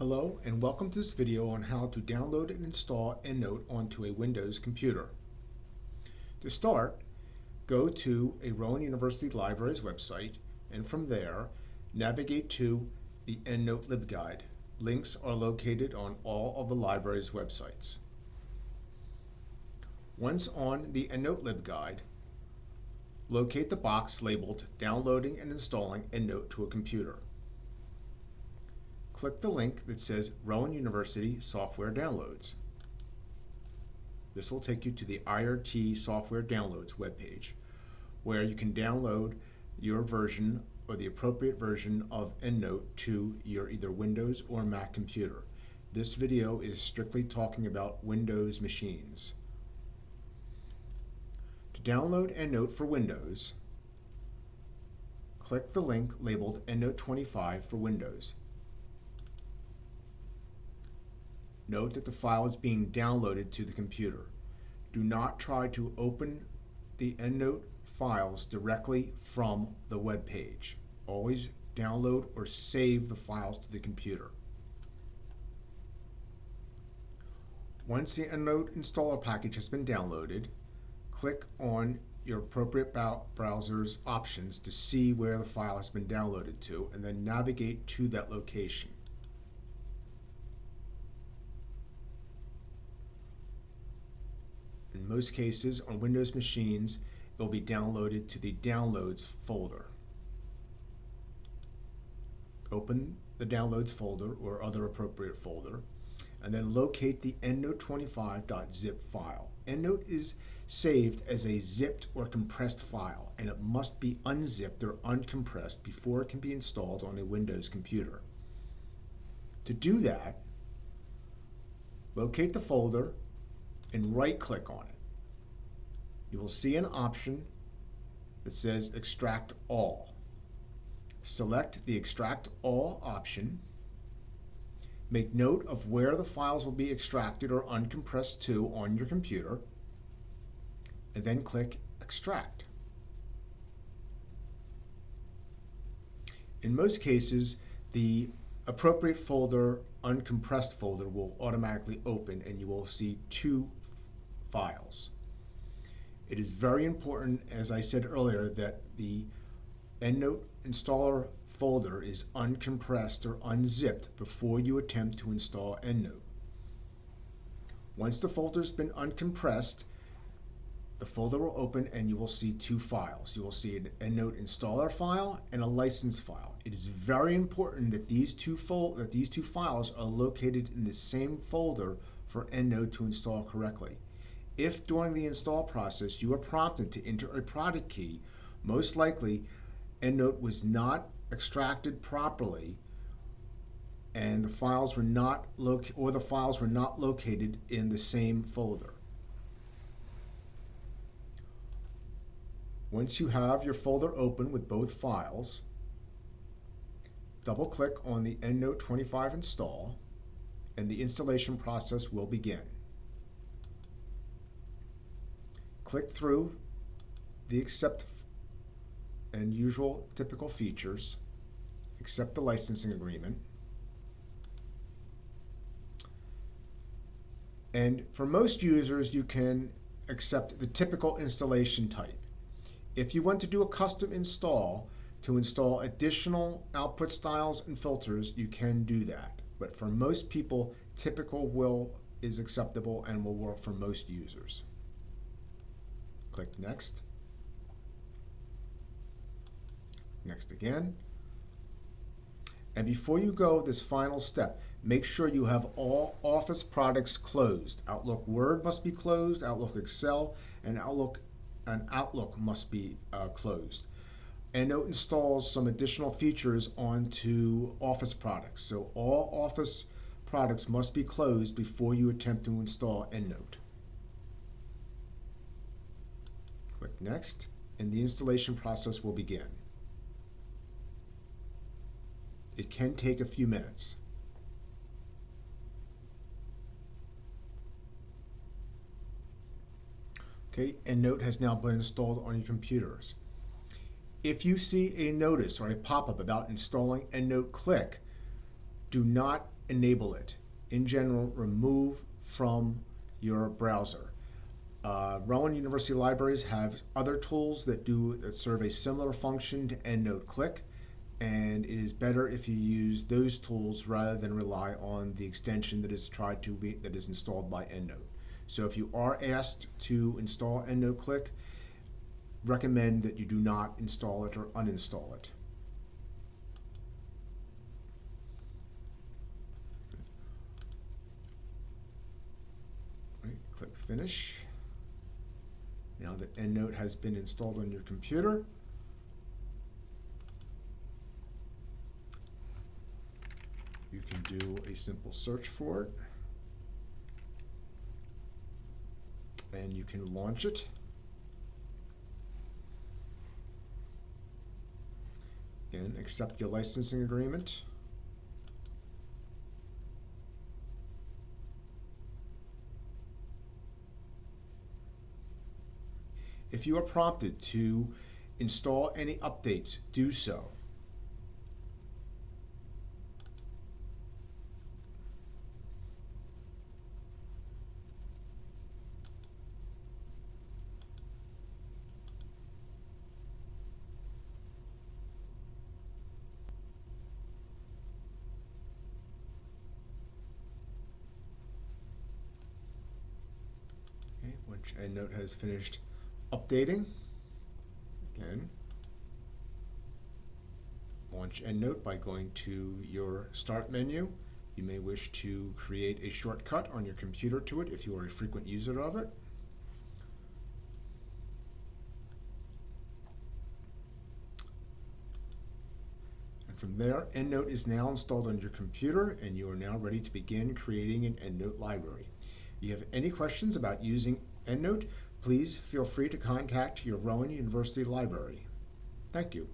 Hello and welcome to this video on how to download and install EndNote onto a Windows computer. To start, go to a Rowan University Library's website and from there navigate to the EndNote LibGuide. Links are located on all of the library's websites. Once on the EndNote LibGuide, locate the box labeled Downloading and Installing EndNote to a Computer. Click the link that says Rowan University Software Downloads. This will take you to the IRT Software Downloads webpage, where you can download your version or the appropriate version of EndNote to your either Windows or Mac computer. This video is strictly talking about Windows machines. To download EndNote for Windows, click the link labeled EndNote 25 for Windows. Note that the file is being downloaded to the computer. Do not try to open the EndNote files directly from the web page. Always download or save the files to the computer. Once the EndNote installer package has been downloaded, click on your appropriate browser's options to see where the file has been downloaded to, and then navigate to that location. In most cases, on Windows machines, it will be downloaded to the Downloads folder. Open the Downloads folder or other appropriate folder, and then locate the EndNote25.zip file. EndNote is saved as a zipped or compressed file, and it must be unzipped or uncompressed before it can be installed on a Windows computer. To do that, locate the folder and right-click on it. You will see an option that says Extract All. Select the Extract All option. Make note of where the files will be extracted or uncompressed to on your computer, and then click Extract. In most cases, the appropriate folder, uncompressed folder, will automatically open and you will see two files. It is very important, as I said earlier, that the EndNote installer folder is uncompressed or unzipped before you attempt to install EndNote. Once the folder's been uncompressed, the folder will open and you will see two files. You will see an EndNote installer file and a license file. It is very important that these two files are located in the same folder for EndNote to install correctly. If during the install process you are prompted to enter a product key, most likely EndNote was not extracted properly and the files were not located in the same folder. Once you have your folder open with both files, double-click on the EndNote 25 install and the installation process will begin. Click through the accept and usual typical features, accept the licensing agreement, and for most users you can accept the typical installation type. If you want to do a custom install to install additional output styles and filters, you can do that. But for most people, typical is acceptable and will work for most users. Click Next. Next again. And before you go this final step, make sure you have all Office products closed. Outlook Word must be closed, Outlook Excel, and Outlook must be closed. EndNote installs some additional features onto Office products, so all Office products must be closed before you attempt to install EndNote. Click Next, and the installation process will begin. It can take a few minutes. Okay, EndNote has now been installed on your computers. If you see a notice or a pop-up about installing EndNote, click. Do not enable it. In general, remove from your browser. Rowan University Libraries have other tools that serve a similar function to EndNote Click, and it is better if you use those tools rather than rely on the extension that is installed by EndNote. So if you are asked to install EndNote Click, recommend that you do not install it or uninstall it. Right, click Finish. Now that EndNote has been installed on your computer, you can do a simple search for it, and you can launch it. Again, accept your licensing agreement. If you are prompted to install any updates, do so. Okay, once EndNote has finished updating, again, launch EndNote by going to your Start menu. You may wish to create a shortcut on your computer to it if you are a frequent user of it. And from there, EndNote is now installed on your computer, and you are now ready to begin creating an EndNote library. If you have any questions about using EndNote, please feel free to contact your Rowan University Library. Thank you.